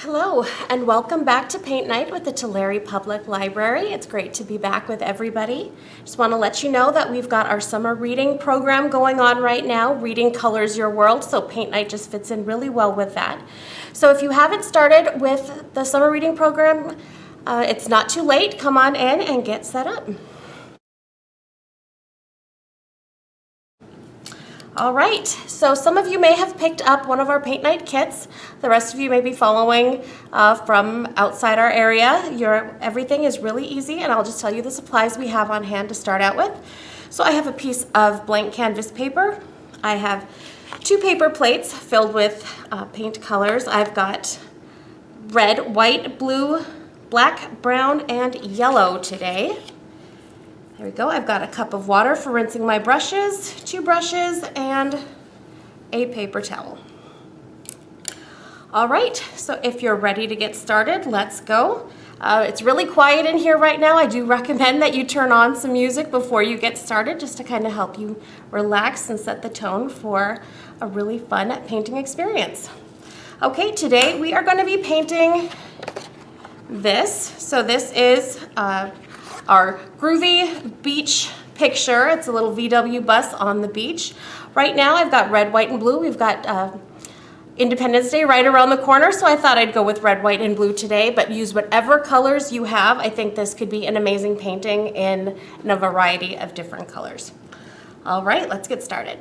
Hello, and welcome back to Paint Night with the Tulare Public Library. It's great to be back with everybody. Just want to let you know that we've got our summer reading program going on right now. Reading colors your world, so Paint Night just fits in really well with that. So if you haven't started with the summer reading program, it's not too late. Come on in and get set up. All right, so some of you may have picked up one of our Paint Night kits. The rest of you may be following from outside our area. Everything is really easy, and I'll just tell you the supplies we have on hand to start out with. So I have a piece of blank canvas paper. I have 2 paper plates filled with paint colors. I've got red, white, blue, black, brown, and yellow today. There we go. I've got a cup of water for rinsing my brushes, 2 brushes, and a paper towel. All right, so if you're ready to get started, let's go. It's really quiet in here right now. I do recommend that you turn on some music before you get started, just to kind of help you relax and set the tone for a really fun painting experience. Okay, today we are going to be painting this. So this is our groovy beach picture. It's a little VW bus on the beach. Right now I've got red, white, and blue. We've got Independence Day right around the corner, so I thought I'd go with red, white, and blue today, but use whatever colors you have. I think this could be an amazing painting in a variety of different colors. All right, let's get started.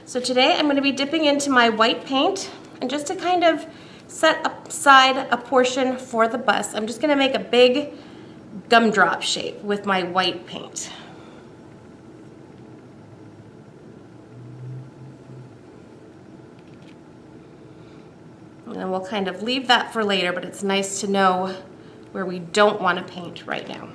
So today I'm going to be dipping into my white paint, and just to kind of set aside a portion for the bus, I'm just going to make a big gumdrop shape with my white paint. And then we'll kind of leave that for later, but it's nice to know where we don't want to paint right now.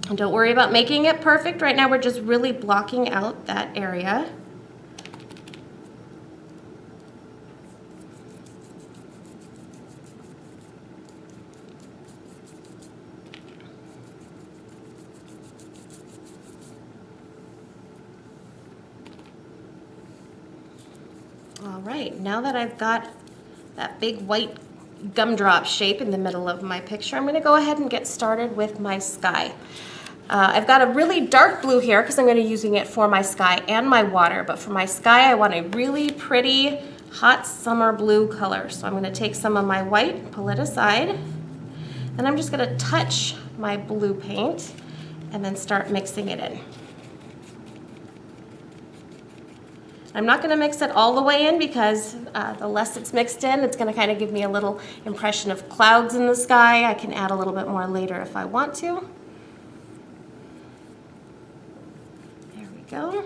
And don't worry about making it perfect. Right now we're just really blocking out that area. All right, now that I've got that big white gumdrop shape in the middle of my picture, I'm going to go ahead and get started with my sky. I've got a really dark blue here because I'm going to be using it for my sky and my water, but for my sky I want a really pretty hot summer blue color. So I'm going to take some of my white, pull it aside, and I'm just going to touch my blue paint and then start mixing it in. I'm not going to mix it all the way in because the less it's mixed in, it's going to kind of give me a little impression of clouds in the sky. I can add a little bit more later if I want to. There we go.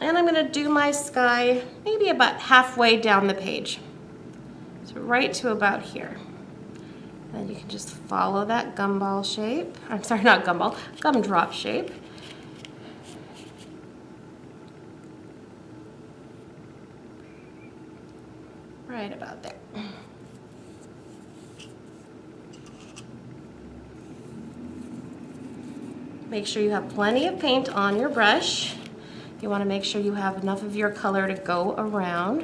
And I'm going to do my sky maybe about halfway down the page. So right to about here. Then you can just follow that gumball shape. I'm sorry, not gumball, gumdrop shape. Right about there. Make sure you have plenty of paint on your brush. You want to make sure you have enough of your color to go around.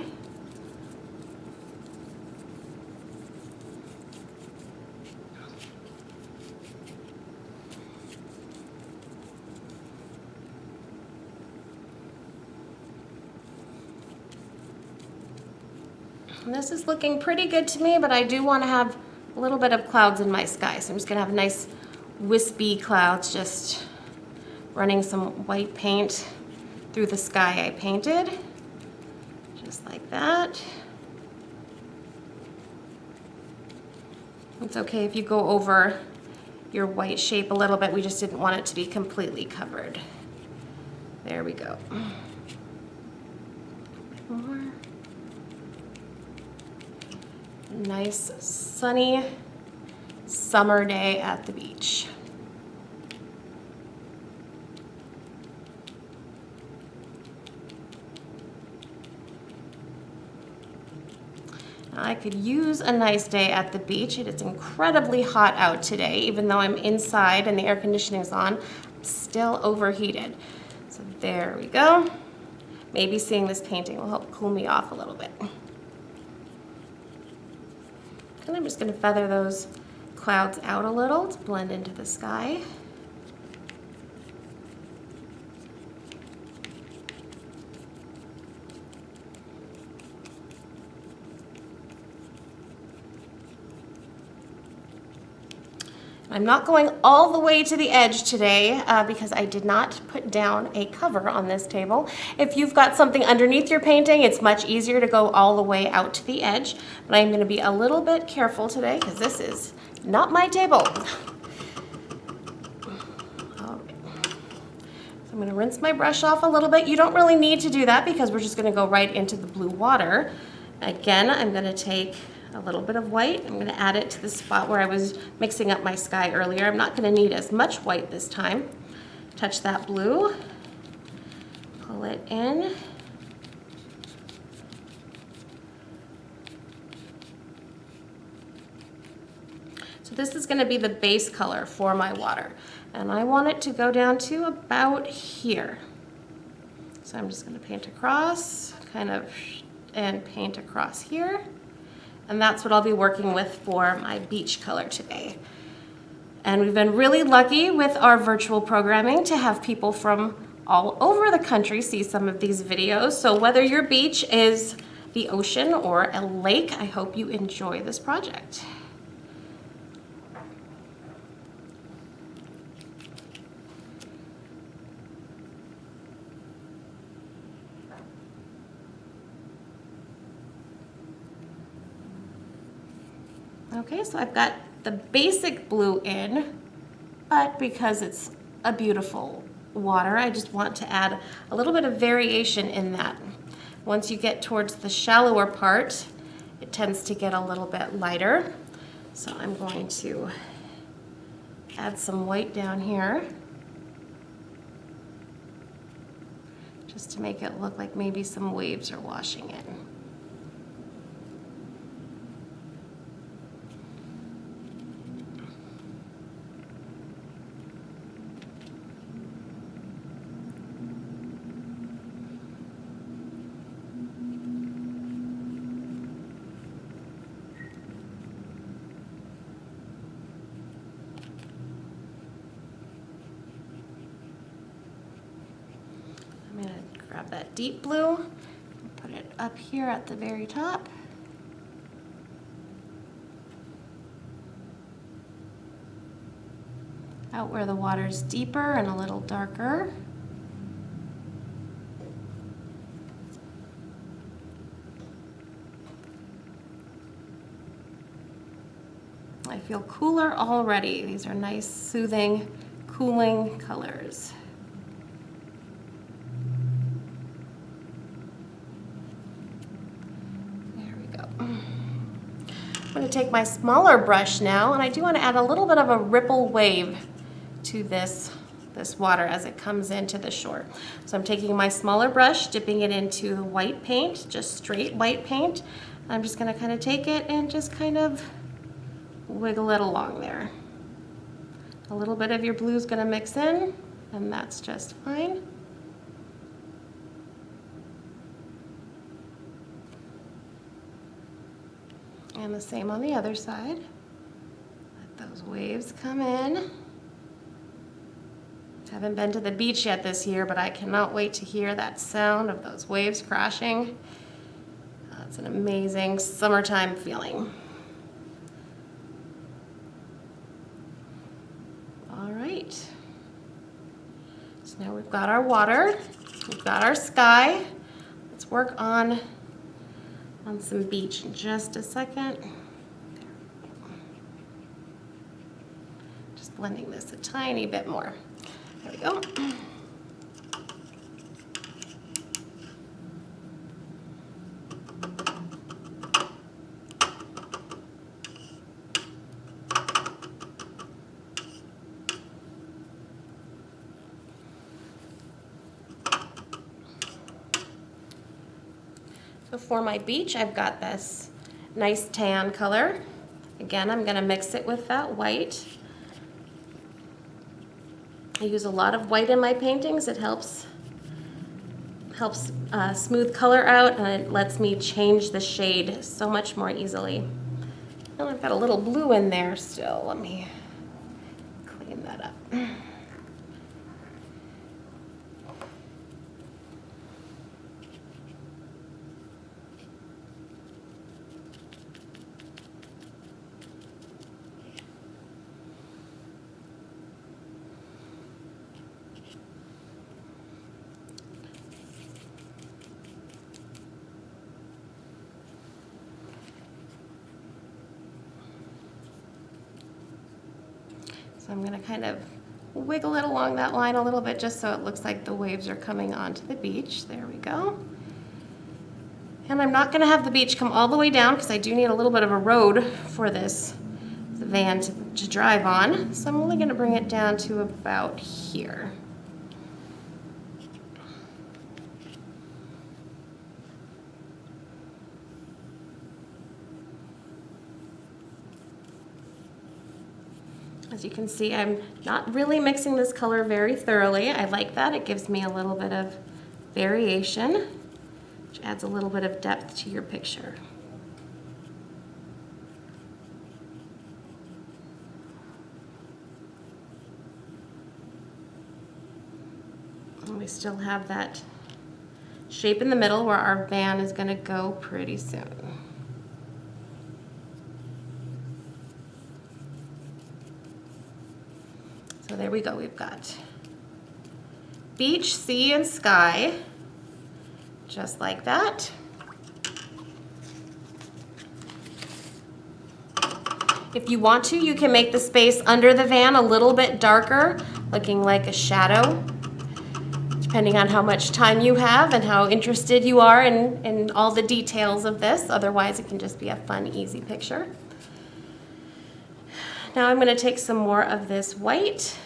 And this is looking pretty good to me, but I do want to have a little bit of clouds in my sky. So I'm just going to have nice wispy clouds, just running some white paint through the sky I painted. Just like that. It's okay if you go over your white shape a little bit. We just didn't want it to be completely covered. There we go. More. Nice sunny summer day at the beach. I could use a nice day at the beach. It is incredibly hot out today, even though I'm inside and the air conditioning is on. still overheated. So there we go. Maybe seeing this painting will help cool me off a little bit. And I'm just going to feather those clouds out a little to blend into the sky. I'm not going all the way to the edge today because I did not put down a cover on this table. If you've got something underneath your painting, it's much easier to go all the way out to the edge, but I'm going to be a little bit careful today because this is not my table. All right. So I'm going to rinse my brush off a little bit. You don't really need to do that because we're just going to go right into the blue water. Again, I'm going to take a little bit of white. I'm going to add it to the spot where I was mixing up my sky earlier. I'm not going to need as much white this time. Touch that blue, pull it in. So this is going to be the base color for my water, and I want it to go down to about here. So I'm just going to paint across, kind of, and paint across here. And that's what I'll be working with for my beach color today. And we've been really lucky with our virtual programming to have people from all over the country see some of these videos. So whether your beach is the ocean or a lake, I hope you enjoy this project. Okay, so I've got the basic blue in, but because it's a beautiful water, I just want to add a little bit of variation in that. Once you get towards the shallower part, it tends to get a little bit lighter. So I'm going to add some white down here, just to make it look like maybe some waves are washing in. I'm going to grab that deep blue and put it up here at the very top. Out where the water's deeper and a little darker. I feel cooler already. These are nice, soothing, cooling colors. I'm going to take my smaller brush now, and I do want to add a little bit of a ripple wave to this water as it comes into the shore. So I'm taking my smaller brush, dipping it into the white paint, just straight white paint. I'm just going to kind of take it and just kind of wiggle it along there. A little bit of your blue is going to mix in, and that's just fine. And the same on the other side. Let those waves come in. Haven't been to the beach yet this year, but I cannot wait to hear that sound of those waves crashing. It's an amazing summertime feeling. All right. So now we've got our water, we've got our sky. Let's work on some beach in just a second. Just blending this a tiny bit more. There we go. So for my beach, I've got this nice tan color. Again, I'm going to mix it with that white. I use a lot of white in my paintings. It helps smooth color out, and it lets me change the shade so much more easily. And I've got a little blue in there still. Let me clean that up. So I'm going to kind of wiggle it along that line a little bit just so it looks like the waves are coming onto the beach. There we go. And I'm not going to have the beach come all the way down because I do need a little bit of a road for this van to drive on. So I'm only going to bring it down to about here. As you can see, I'm not really mixing this color very thoroughly. I like that. It gives me a little bit of variation, which adds a little bit of depth to your picture. And we still have that shape in the middle where our van is going to go pretty soon. So there we go, we've got beach, sea, and sky, just like that. If you want to, you can make the space under the van a little bit darker, looking like a shadow, depending on how much time you have and how interested you are in all the details of this. Otherwise, it can just be a fun, easy picture. Now I'm going to take some more of this white,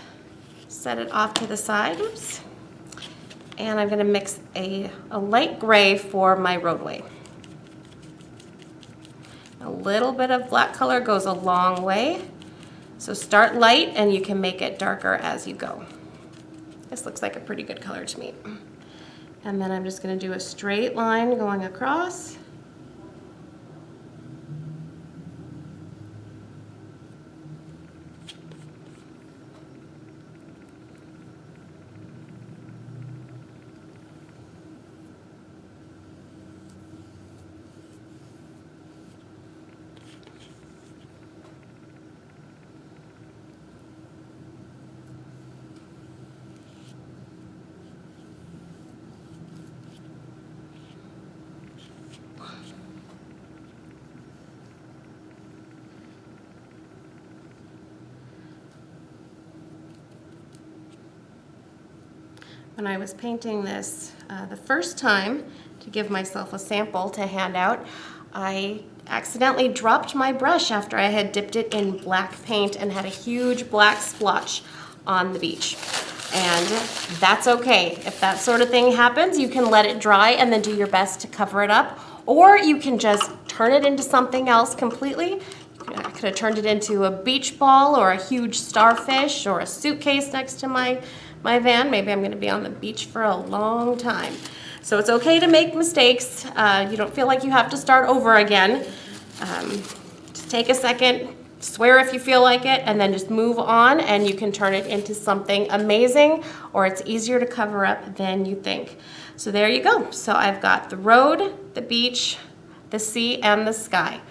set it off to the side, oops, and I'm going to mix a light gray for my roadway. A little bit of black color goes a long way, so start light and you can make it darker as you go. This looks like a pretty good color to me. And then I'm just going to do a straight line going across. When I was painting this the first time to give myself a sample to hand out, I accidentally dropped my brush after I had dipped it in black paint and had a huge black splotch on the beach. And that's okay. If that sort of thing happens, you can let it dry and then do your best to cover it up, or you can just turn it into something else completely. I could have turned it into a beach ball or a huge starfish or a suitcase next to my van. Maybe I'm going to be on the beach for a long time. So it's okay to make mistakes. You don't feel like you have to start over again. Just take a second, swear if you feel like it, and then just move on, and you can turn it into something amazing, or it's easier to cover up than you think. So there you go. So I've got the road, the beach, the sea, and the sky.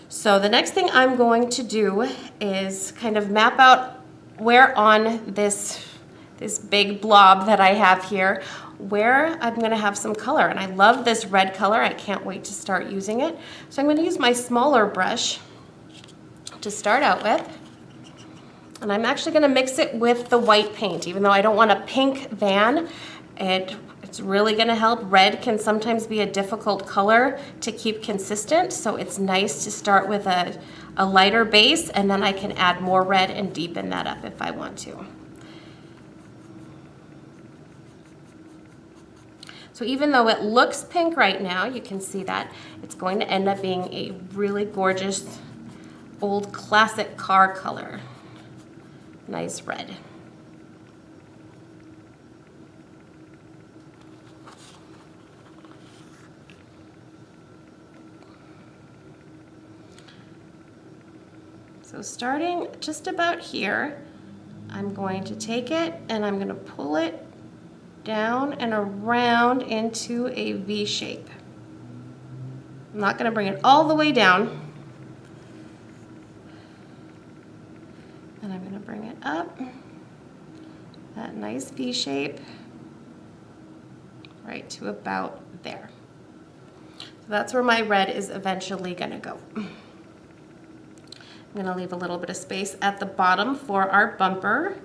So the next thing I'm going to do is kind of map out where on this big blob that I have here, where I'm going to have some color. And I love this red color. I can't wait to start using it. So I'm going to use my smaller brush to start out with. And I'm actually going to mix it with the white paint. Even though I don't want a pink van, it's really going to help. Red can sometimes be a difficult color to keep consistent, so it's nice to start with a lighter base, and then I can add more red and deepen that up if I want to. So even though it looks pink right now, you can see that it's going to end up being a really gorgeous old classic car color. Nice red. So starting just about here, I'm going to take it and I'm going to pull it down and around into a V shape. I'm not going to bring it all the way down. And I'm going to bring it up, that nice V shape, right to about there. So that's where my red is eventually going to go. I'm going to leave a little bit of space at the bottom for our bumper.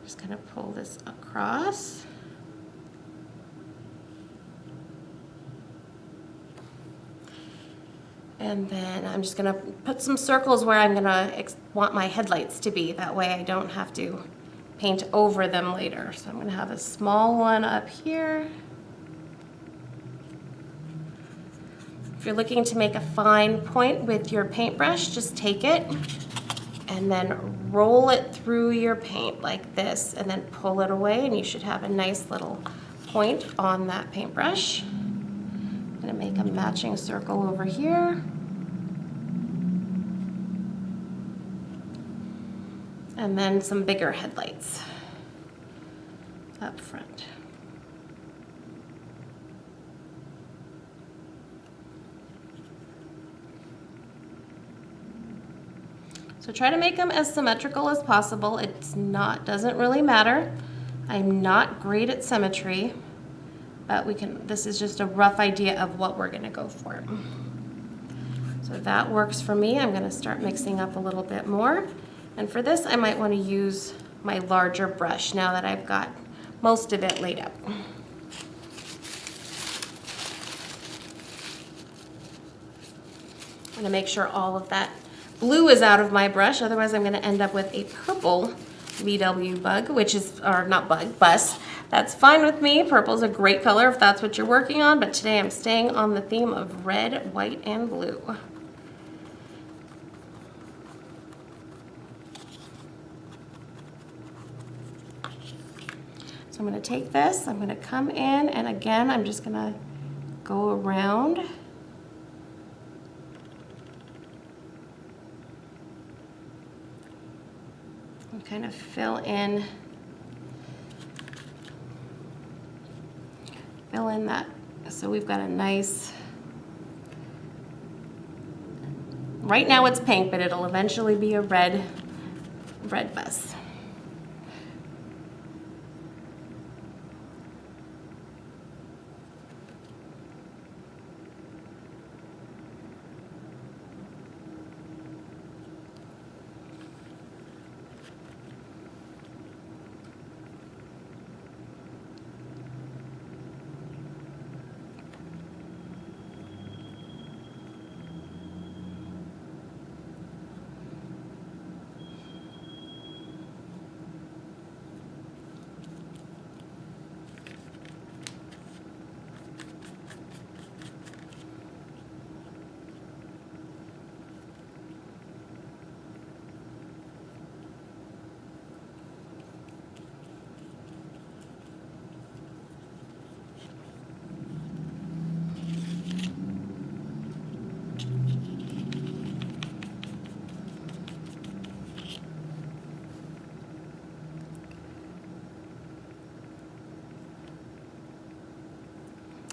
Just going to pull this across. And then I'm just going to put some circles where I'm going to want my headlights to be. That way I don't have to paint over them later. So I'm going to have a small one up here. If you're looking to make a fine point with your paintbrush, just take it and then roll it through your paint like this and then pull it away and you should have a nice little point on that paintbrush. I'm going to make a matching circle over here. And then some bigger headlights up front. So try to make them as symmetrical as possible. Doesn't really matter. I'm not great at symmetry, but this is just a rough idea of what we're gonna go for. So that works for me. I'm gonna start mixing up a little bit more. And for this, I might wanna use my larger brush now that I've got most of it laid out. I'm gonna make sure all of that blue is out of my brush, otherwise I'm gonna end up with a purple VW bug, bus. That's fine with me. Purple's a great color if that's what you're working on, but today I'm staying on the theme of red, white, and blue. So I'm gonna take this, I'm gonna come in, and again, I'm just gonna go around. And kind of fill in that, so we've got a nice, right now it's pink, but it'll eventually be a red bus.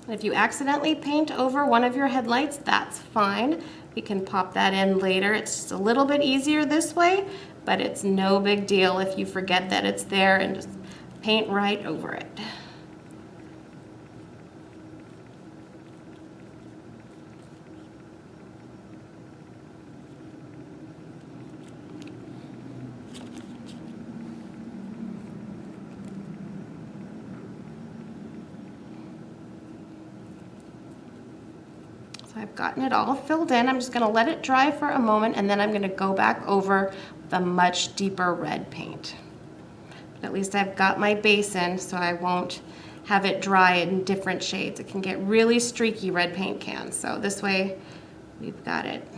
If you accidentally paint over one of your headlights, that's fine. You can pop that in later. It's just a little bit easier this way, but it's no big deal if you forget that it's there and just paint right over it. I've gotten it all filled in. I'm just going to let it dry for a moment and then I'm going to go back over the much deeper red paint. But at least I've got my base in so I won't have it dry in different shades. It can get really streaky, red paint can. So this way we've got it.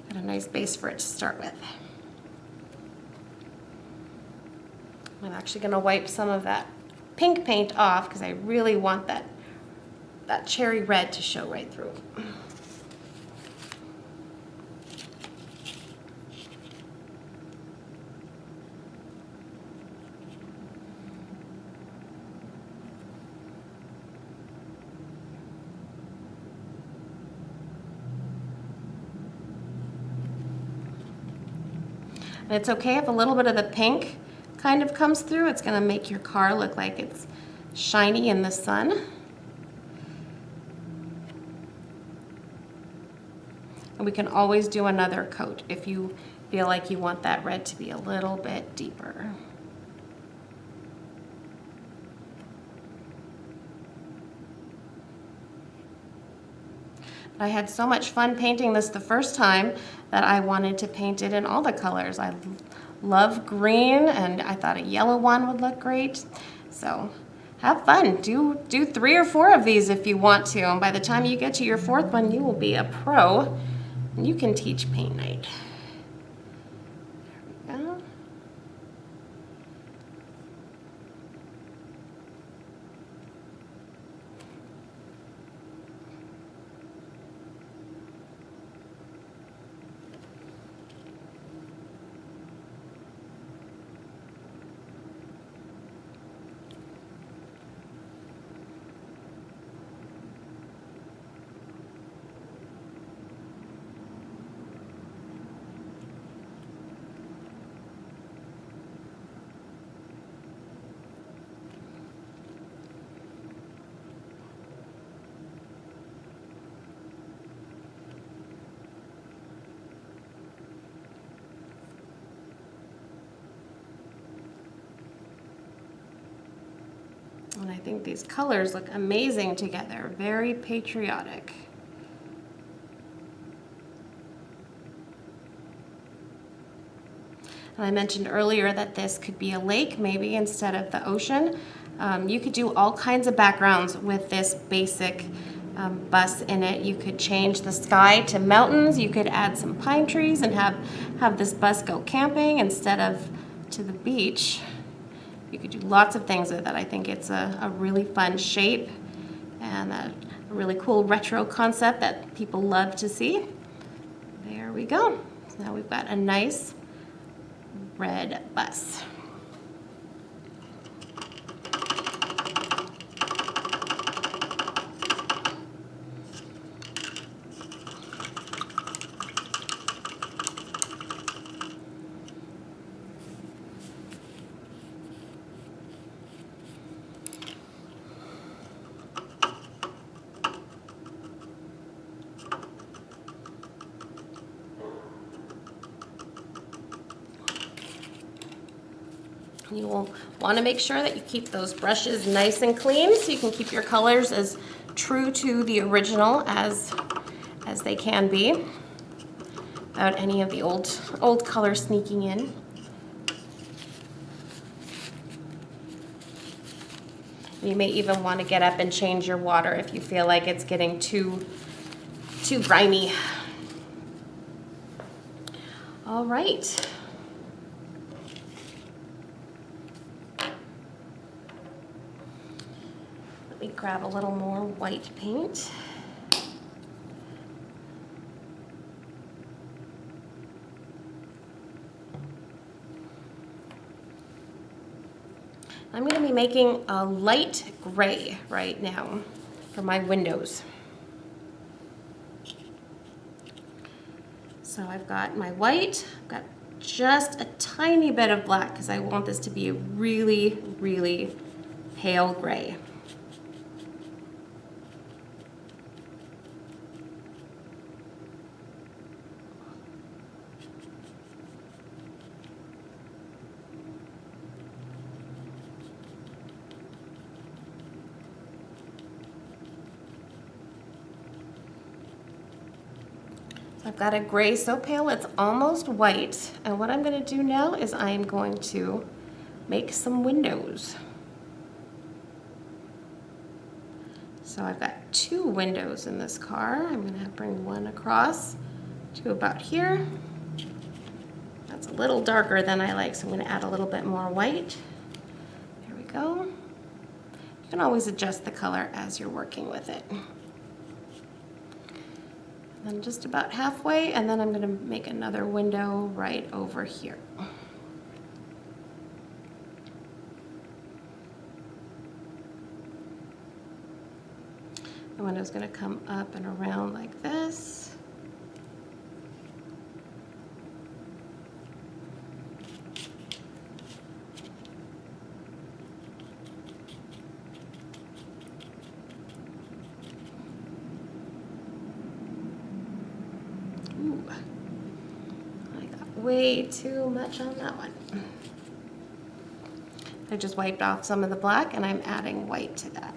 Got a nice base for it to start with. I'm actually going to wipe some of that pink paint off because I really want that cherry red to show right through. And it's okay if a little bit of the pink kind of comes through. It's gonna make your car look like it's shiny in the sun. And we can always do another coat if you feel like you want that red to be a little bit deeper. I had so much fun painting this the first time that I wanted to paint it in all the colors. I love green, and I thought a yellow one would look great. So have fun. Do 3 or 4 of these if you want to. And by the time you get to your 4th one, you will be a pro, and you can teach paint night. There we go. And I think these colors look amazing together, very patriotic. And I mentioned earlier that this could be a lake maybe instead of the ocean. You could do all kinds of backgrounds with this basic bus in it. You could change the sky to mountains. You could add some pine trees and have this bus go camping instead of to the beach. You could do lots of things with it. I think it's a really fun shape and a really cool retro concept that people love to see. There we go. So now we've got a nice red bus. You will want to make sure that you keep those brushes nice and clean so you can keep your colors as true to the original as they can be without any of the old color sneaking in. You may even want to get up and change your water if you feel like it's getting too grimy. All right. Let me grab a little more white paint. I'm going to be making a light gray right now for my windows. So I've got my white, I've got just a tiny bit of black because I want this to be a really, really pale gray. I've got a gray so pale it's almost white, and what I'm going to do now is I am going to make some windows. So I've got 2 windows in this car. I'm going to bring one across to about here. That's a little darker than I like, so I'm going to add a little bit more white. There we go. You can always adjust the color as you're working with it. And just about halfway, and then I'm going to make another window right over here. The window's going to come up and around like this. way too much on that one. I just wiped off some of the black and I'm adding white to that.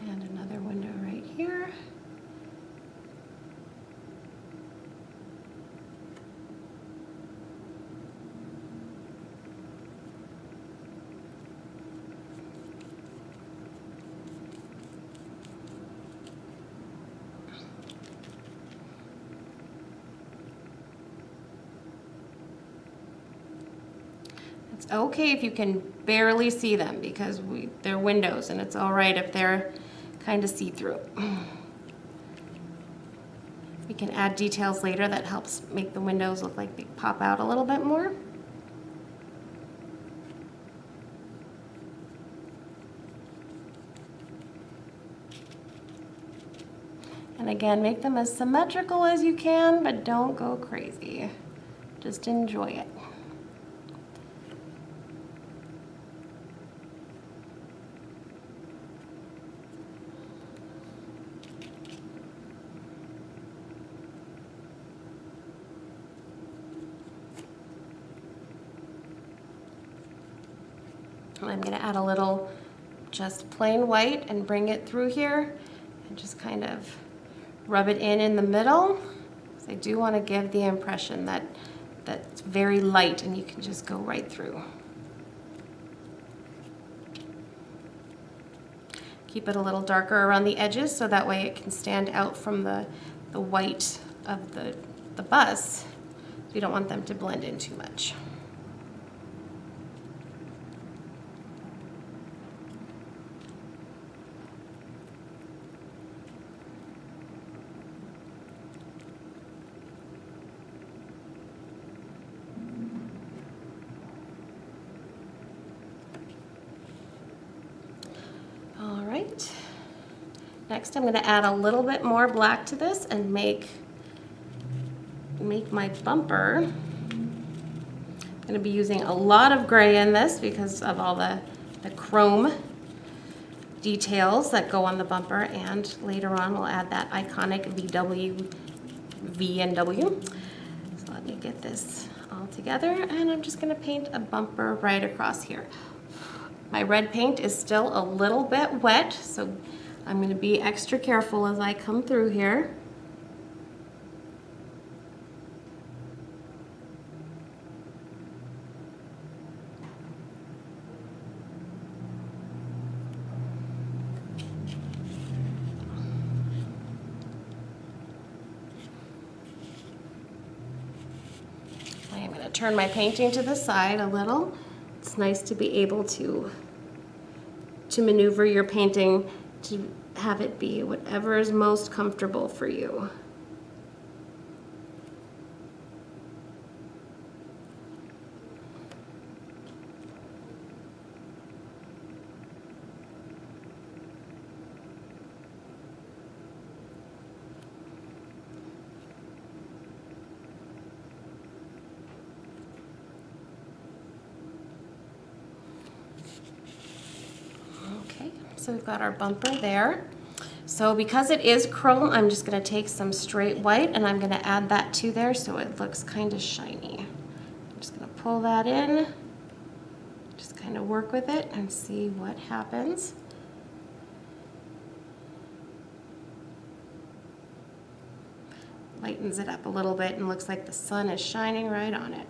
And another window right here. It's okay if you can barely see them because they're windows, and it's all right if they're kind of see-through. We can add details later that helps make the windows look like they pop out a little bit more. And again, make them as symmetrical as you can, but don't go crazy. Just enjoy it. I'm going to add a little just plain white and bring it through here and just kind of rub it in the middle. So I do want to give the impression that that's very light and you can just go right through. Keep it a little darker around the edges so that way it can stand out from the white of the bus. We don't want them to blend in too much. All right, next I'm going to add a little bit more black to this and make my bumper. I'm going to be using a lot of gray in this because of all the chrome details that go on the bumper, and later on we'll add that iconic VW, V and W. So let me get this all together, and I'm just going to paint a bumper right across here. My red paint is still a little bit wet, so I'm going to be extra careful as I come through here. I am going to turn my painting to the side a little. It's nice to be able to maneuver your painting to have it be whatever is most comfortable for you. So we've got our bumper there. So because it is chrome, I'm just going to take some straight white and I'm going to add that to there so it looks kind of shiny. I'm just going to pull that in, just kind of work with it and see what happens. Lightens it up a little bit and looks like the sun is shining right on it.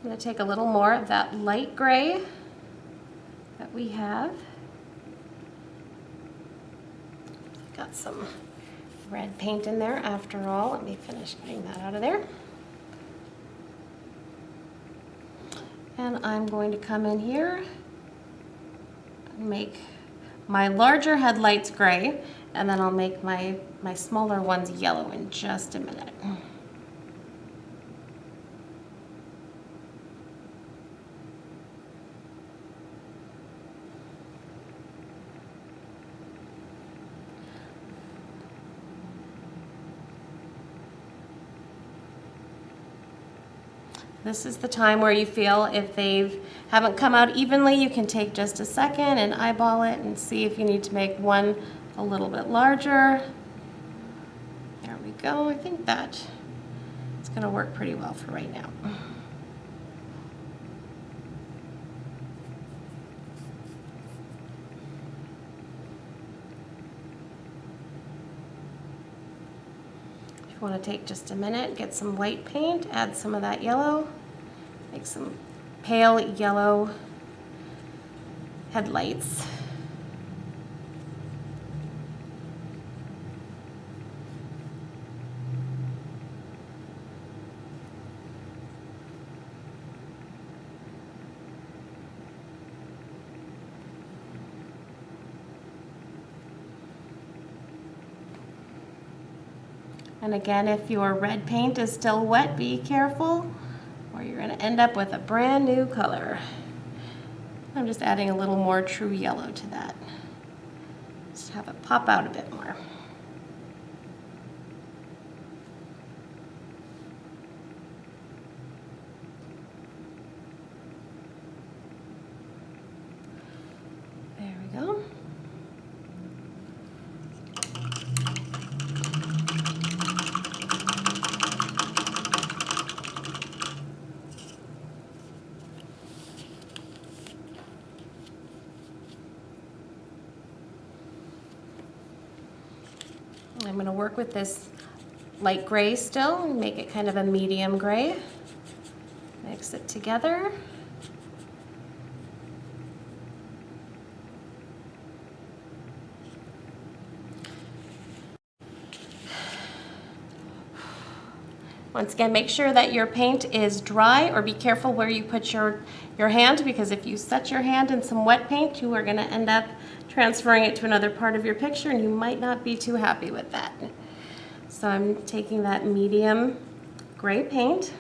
I'm going to take a little more of that light gray that we have. Got some red paint in there after all. Let me finish getting that out of there. And I'm going to come in here and make my larger headlights gray, and then I'll make my smaller ones yellow in just a minute. This is the time where you feel if they haven't come out evenly, you can take just a second and eyeball it and see if you need to make one a little bit larger. There we go. I think that it's going to work pretty well for right now. Want to take just a minute, get some white paint, add some of that yellow, make some pale yellow headlights. And again, if your red paint is still wet, be careful, or you're going to end up with a brand new color. I'm just adding a little more true yellow to that. Just have it pop out a bit more. There we go. I'm going to work with this light gray still and make it kind of a medium gray. Mix it together. Once again, make sure that your paint is dry, or be careful where you put your hand, because if you set your hand in some wet paint, you are going to end up transferring it to another part of your picture, and you might not be too happy with that. So I'm taking that medium gray paint,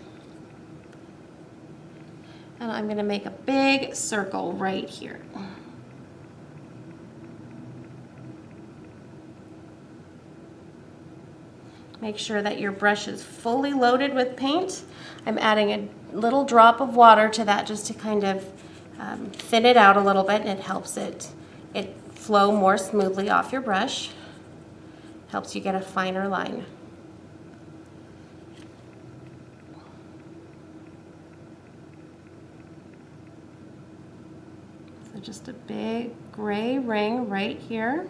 and I'm going to make a big circle right here. Make sure that your brush is fully loaded with paint. I'm adding a little drop of water to that just to kind of thin it out a little bit, and it helps it flow more smoothly off your brush. Helps you get a finer line. So just a big gray ring right here.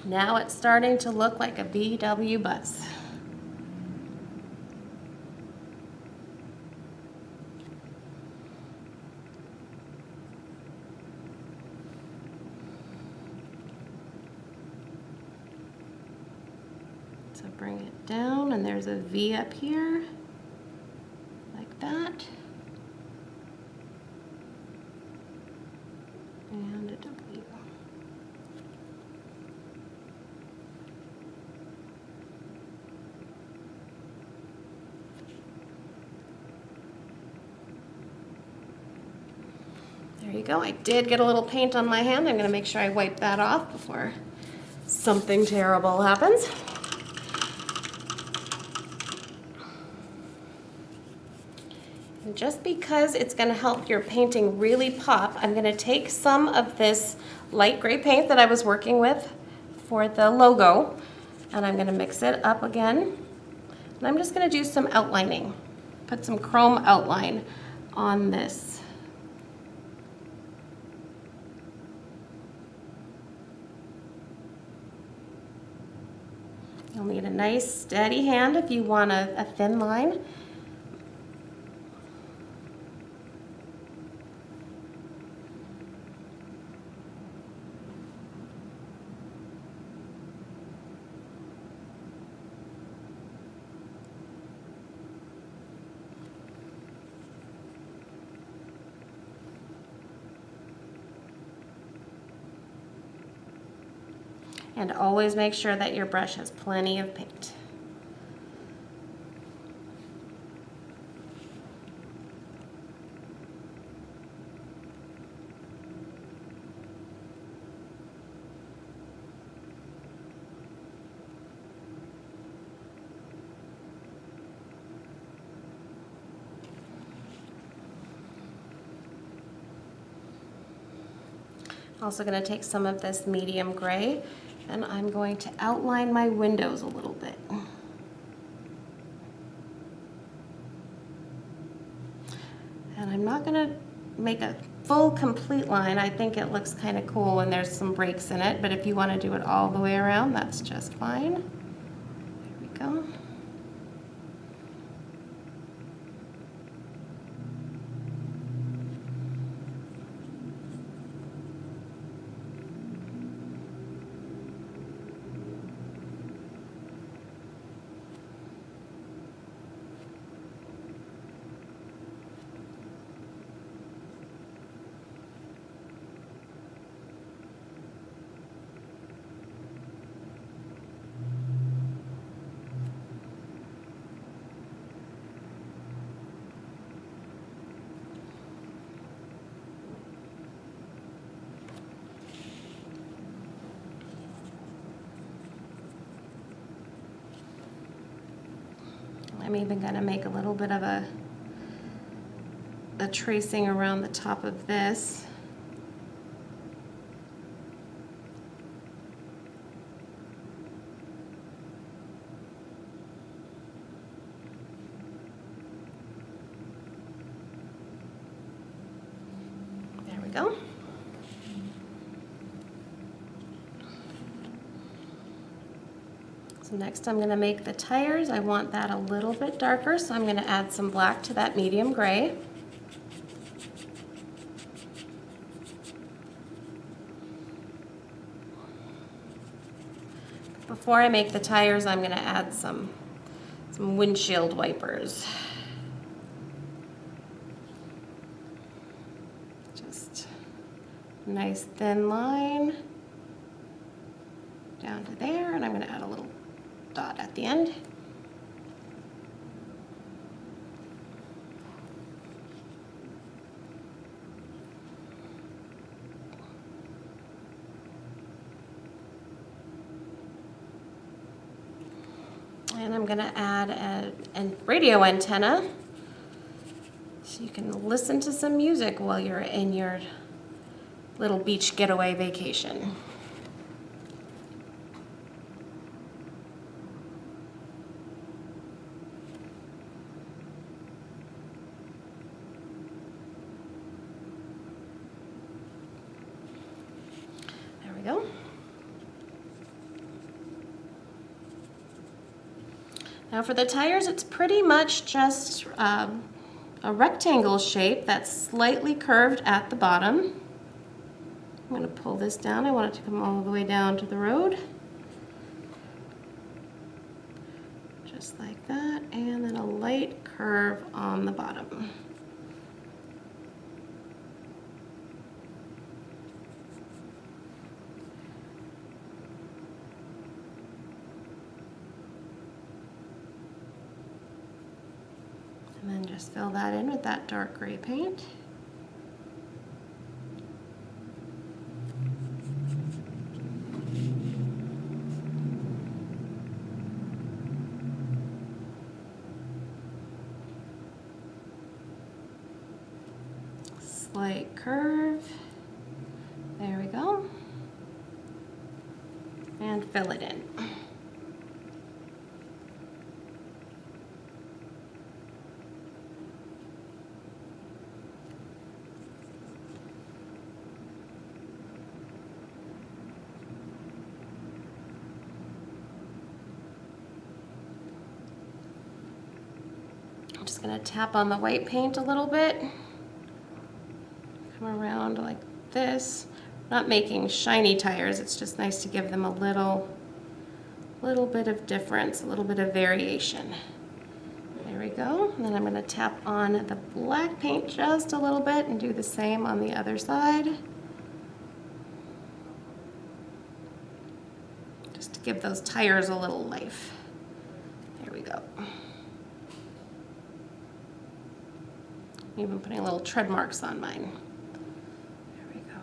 Now it's starting to look like a VW bus. So bring it down, and there's a V up here, like that. And a W. There you go. I did get a little paint on my hand. I'm going to make sure I wipe that off before something terrible happens. And just because it's going to help your painting really pop, I'm going to take some of this light gray paint that I was working with for the logo, and I'm going to mix it up again. And I'm just going to do some outlining. Put some chrome outline on this. You'll You'll need a nice steady hand if you want a thin line. And always make sure that your brush has plenty of paint. Also going to take some of this medium gray, and I'm going to outline my windows a little bit. And I'm not going to make a full complete line. I think it looks kind of cool when there's some breaks in it, but if you want to do it all the way around, that's just fine. There we go. I'm even going to make a little bit of a tracing around the top of this. There we go. So next I'm going to make the tires. I want that a little bit darker, so I'm going to add some black to that medium gray. Before I make the tires, I'm going to add some windshield wipers. Just a nice thin line down to there, and I'm going to add a little dot at the end. And I'm going to add a radio antenna so you can listen to some music while you're in your little beach getaway vacation. There we go. Now for the tires, it's pretty much just a rectangle shape that's slightly curved at the bottom. I'm going to pull this down. I want it to come all the way down to the road. Just like that, and then a light curve on the bottom. And then just fill that in with that dark gray paint. Slight curve. There we go. And fill it in. just gonna tap on the white paint a little bit. Come around like this. Not making shiny tires, it's just nice to give them a little bit of difference, a little bit of variation. There we go. And then I'm gonna tap on the black paint just a little bit and do the same on the other side. Just to give those tires a little life. There we go. Even putting little tread marks on mine. There we go.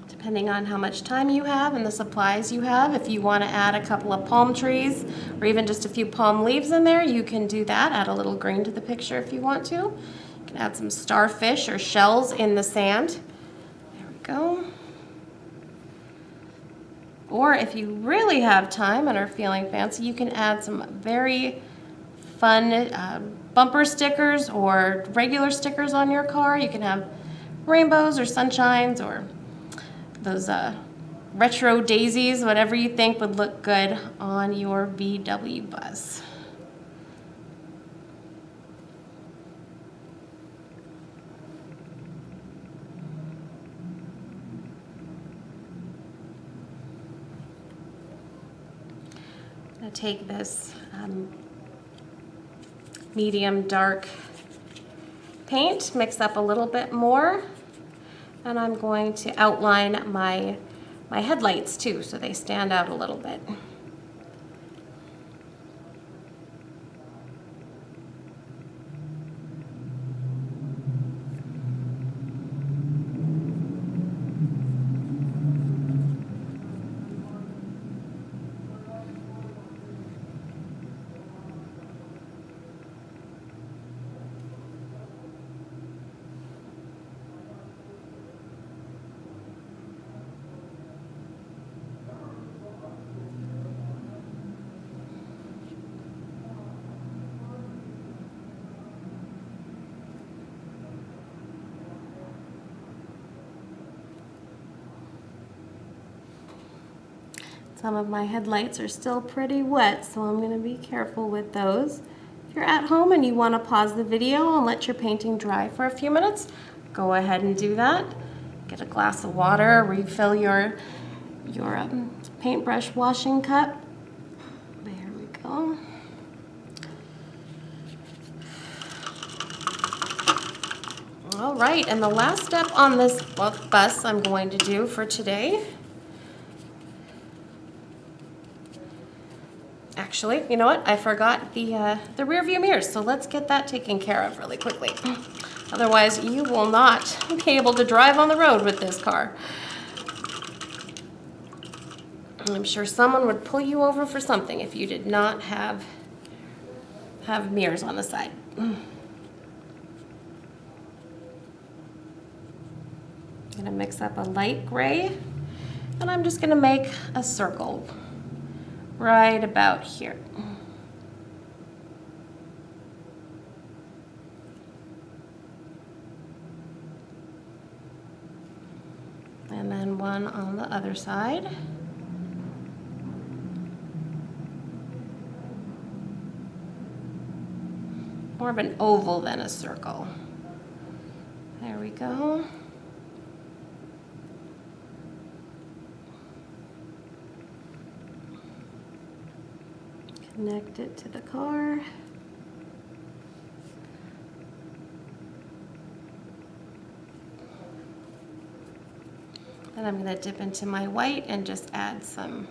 Depending on how much time you have and the supplies you have, if you want to add a couple of palm trees or even just a few palm leaves in there, you can do that. Add a little green to the picture if you want to. You can add some starfish or shells in the sand. There we go. Or if you really have time and are feeling fancy, you can add some very fun bumper stickers or regular stickers on your car. You can have rainbows or sunshines or those retro daisies, whatever you think would look good on your VW bus. I'm going to take this medium dark paint, mix up a little bit more, and I'm going to outline my headlights too, so they stand out a little bit. Some of my headlights are still pretty wet, so I'm going to be careful with those. If you're at home and you want to pause the video and let your painting dry for a few minutes, go ahead and do that. Get a glass of water, refill your paintbrush washing cup. There we go. All right, and the last step on this bus I'm going to do for today. Actually, you know what? I forgot the rear view mirrors, so let's get that taken care of really quickly. Otherwise, you will not be able to drive on the road with this car. I'm sure someone would pull you over for something if you did not have mirrors on the side. I'm gonna mix up a light gray, and I'm just gonna make a circle right about here. And then one on the other side. More of an oval than a circle. There we go. Connect it to the car. Then I'm going to dip into my white and just add some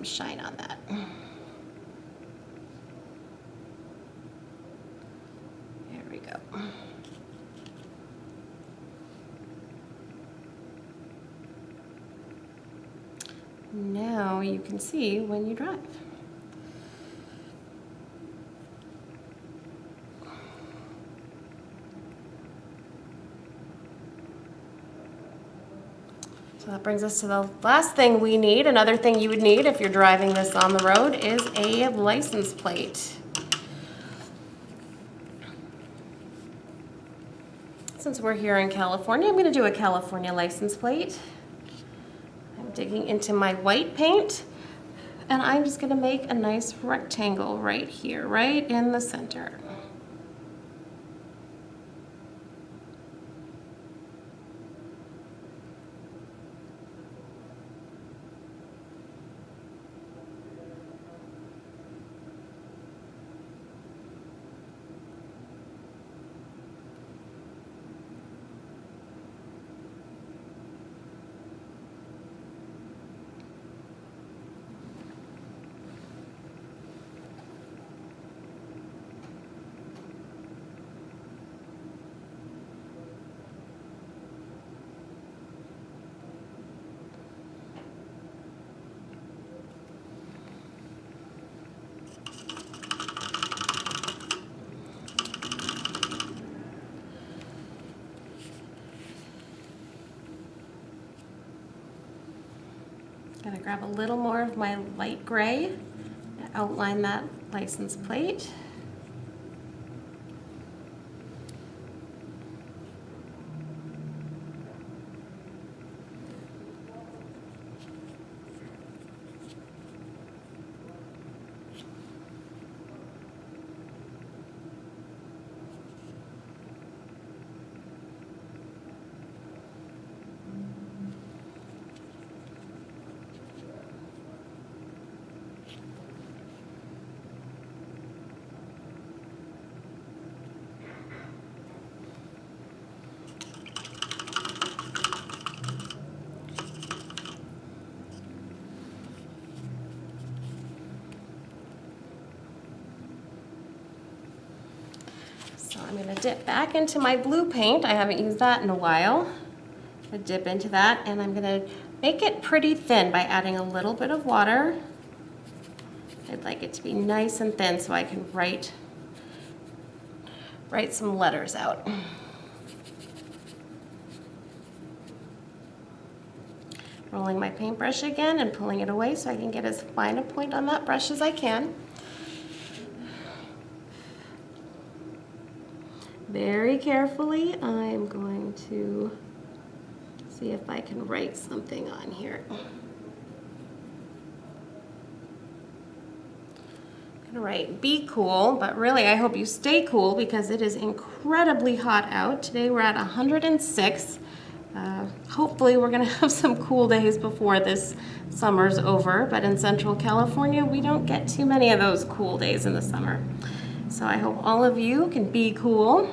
shine on that. There we go. Now you can see when you drive. So that brings us to the last thing we need. Another thing you would need if you're driving this on the road is a license plate. Since we're here in California, I'm going to do a California license plate. I'm digging into my white paint, and I'm just going to make a nice rectangle right here, right in the center. Gonna grab a little more of my light gray to outline that license plate. So I'm going to dip back into my blue paint. I haven't used that in a while. I dip into that, and I'm going to make it pretty thin by adding a little bit of water. I'd like it to be nice and thin so I can write some letters out. Rolling my paintbrush again and pulling it away so I can get as fine a point on that brush as I can. Very carefully, I'm going to see if I can write something on here. I'm gonna write "be cool," but really I hope you stay cool because it is incredibly hot out. Today we're at 106. Hopefully we're gonna have some cool days before this summer's over, but in Central California we don't get too many of those cool days in the summer. So I hope all of you can be cool.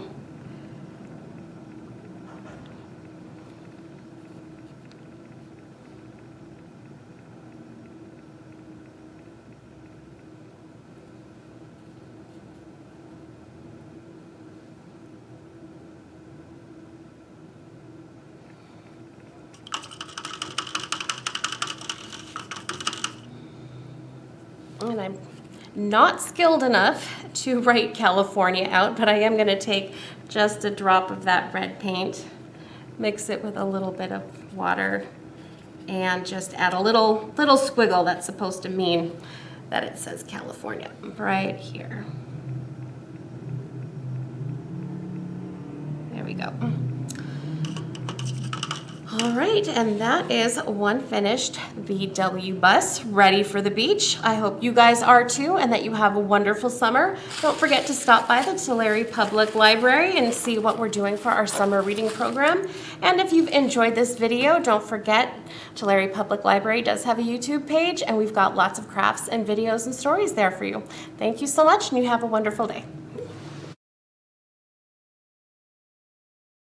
And I'm not skilled enough to write California out, but I am going to take just a drop of that red paint, mix it with a little bit of water, and just add a little squiggle that's supposed to mean that it says California right here. There we go. All right, and that is one finished VW bus ready for the beach. I hope you guys are too, and that you have a wonderful summer. Don't forget to stop by the Tulare Public Library and see what we're doing for our summer reading program. And if you've enjoyed this video, don't forget Tulare Public Library does have a YouTube page, and we've got lots of crafts and videos and stories there for you. Thank you so much, and you have a wonderful day.